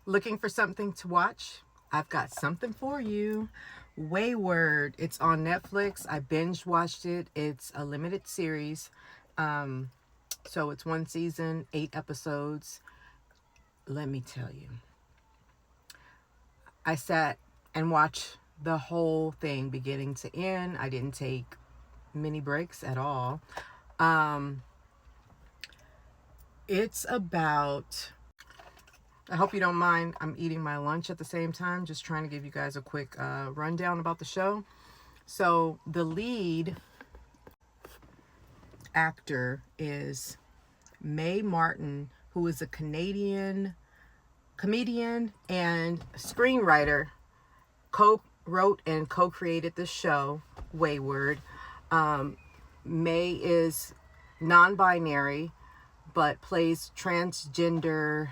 Looking for something to watch? I've got something for you. Wayward. It's on Netflix. I binge watched it. It's a limited series. Um, so it's one season, 8 episodes. Let me tell you, I sat and watched the whole thing beginning to end. I didn't take many breaks at all. Um, it's about, I hope you don't mind. I'm eating my lunch at the same time, just trying to give you guys a quick rundown about the show. So, the lead actor is Mae Martin, who is a Canadian comedian and screenwriter, co-wrote and co-created the show Wayward. Mae is non-binary but plays transgender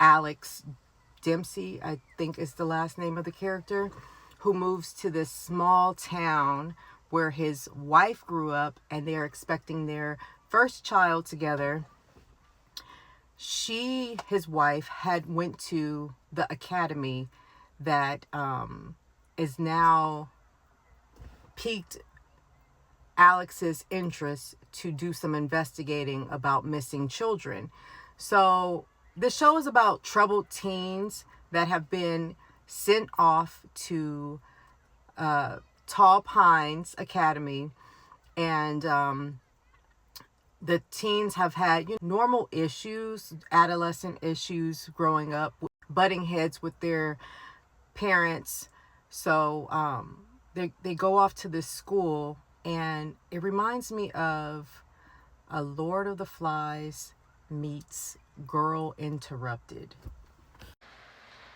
Alex Dempsey, I think is the last name of the character, who moves to this small town where his wife grew up and they're expecting their first child together. His wife, had went to the academy that is now piqued Alex's interest to do some investigating about missing children. So the show is about troubled teens that have been sent off to Tall Pines Academy, and the teens have had normal issues, adolescent issues growing up, butting heads with their parents. So they go off to this school, and it reminds me of a Lord of the Flies meets Girl Interrupted.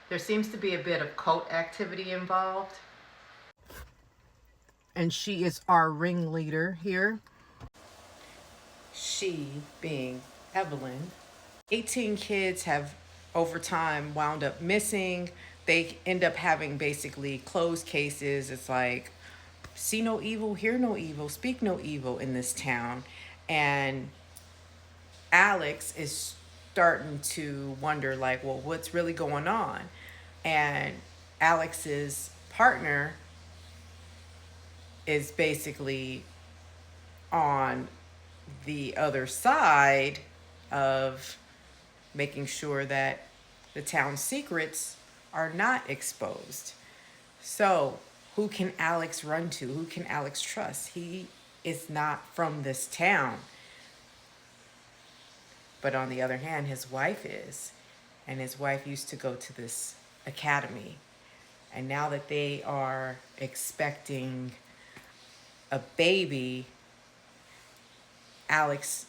There seems to be a bit of cult activity involved, and she is our ringleader here. She being Evelyn. 18 kids have over time wound up missing. They end up having basically closed cases. It's like, see no evil, hear no evil, speak no evil in this town. And Alex is starting to wonder, like, well, what's really going on? And Alex's partner is basically on the other side of making sure that the town's secrets are not exposed. So, who can Alex run to? Who can Alex trust? He is not from this town. But on the other hand, his wife is. And his wife used to go to this academy. And now that they are expecting a baby, Alex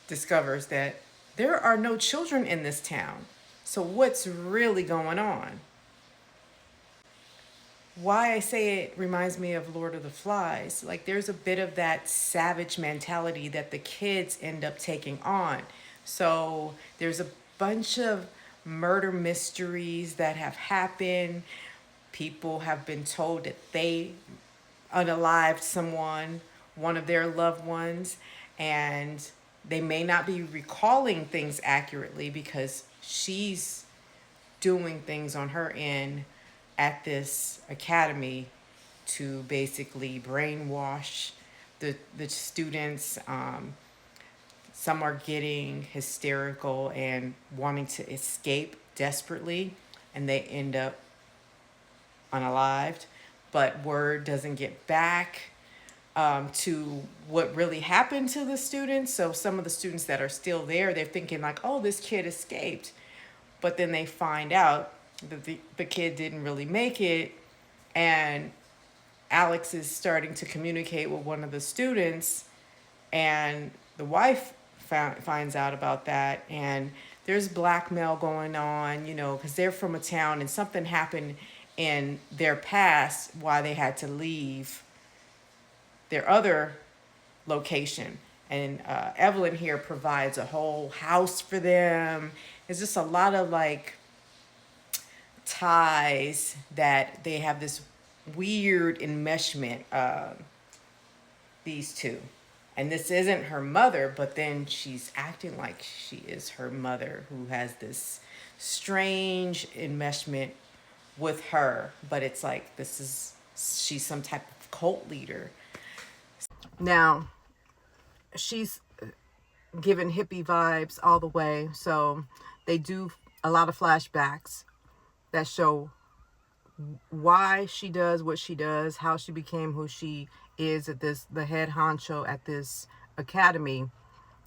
discovers that there are no children in this town. So what's really going on? Why I say it reminds me of Lord of the Flies. Like, there's a bit of that savage mentality that the kids end up taking on. So there's a bunch of murder mysteries that have happened. People have been told that they unalived someone, one of their loved ones, and they may not be recalling things accurately because she's doing things on her end at this academy to basically brainwash the students. Some are getting hysterical and wanting to escape desperately, and they end up unalived. But word doesn't get back to what really happened to the students. So some of the students that are still there, they're thinking like, oh, this kid escaped. But then they find out that the kid didn't really make it. And Alex is starting to communicate with one of the students, and the wife finds out about that. And there's blackmail going on, because they're from a town and something happened in their past why they had to leave their other location. And Evelyn here provides a whole house for them. It's just a lot of like ties that they have this weird enmeshment, these two. And this isn't her mother, but then she's acting like she is her mother, who has this strange enmeshment with her. But it's like, she's some type of cult leader. Now, she's given hippie vibes all the way. So they do a lot of flashbacks that show why she does what she does, how she became who she is at the head honcho at this academy.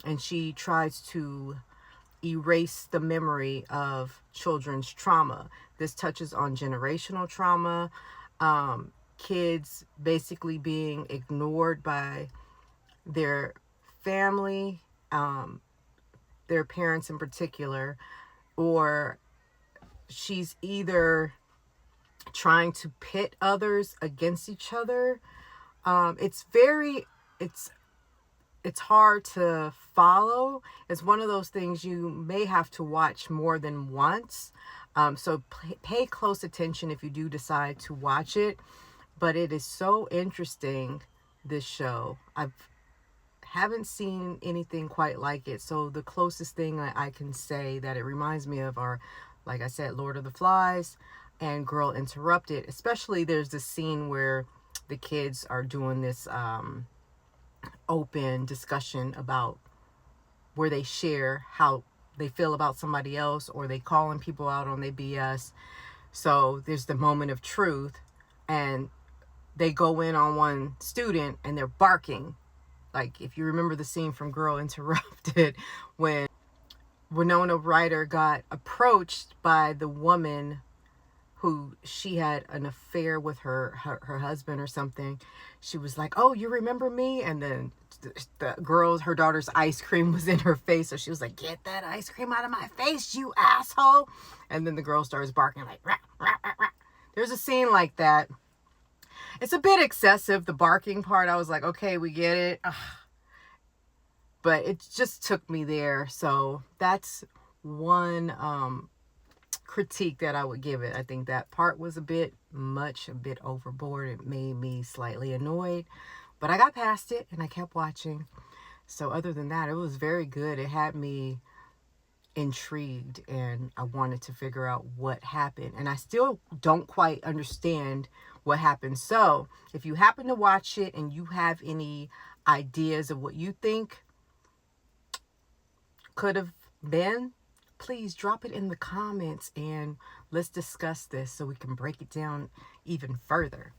And she tries to erase the memory of children's trauma. This touches on generational trauma, kids basically being ignored by their family, their parents in particular, or she's either trying to pit others against each other. It's hard to follow. It's one of those things you may have to watch more than once. So pay close attention if you do decide to watch it. But it is so interesting, this show. Haven't seen anything quite like it. So the closest thing I can say that it reminds me of are, like I said, Lord of the Flies and Girl Interrupted. Especially there's this scene where the kids are doing this open discussion about where they share how they feel about somebody else, or they calling people out on their BS. So there's the moment of truth, and they go in on one student and they're barking. Like, if you remember the scene from Girl Interrupted, when Winona Ryder got approached by the woman who she had an affair with her husband or something. She was like, "Oh, you remember me?" And then her daughter's ice cream was in her face. So she was like, "Get that ice cream out of my face, you asshole." And then the girl starts barking like, rah, rah, rah, rah. There's a scene like that. It's a bit excessive, the barking part. I was like, okay, we get it. Ugh. But it just took me there. So that's one critique that I would give it. I think that part was a bit much, a bit overboard. It made me slightly annoyed, but I got past it and I kept watching. So other than that, it was very good. It had me intrigued and I wanted to figure out what happened, and I still don't quite understand what happened. So if you happen to watch it and you have any ideas of what you think could have been, please drop it in the comments and let's discuss this so we can break it down even further.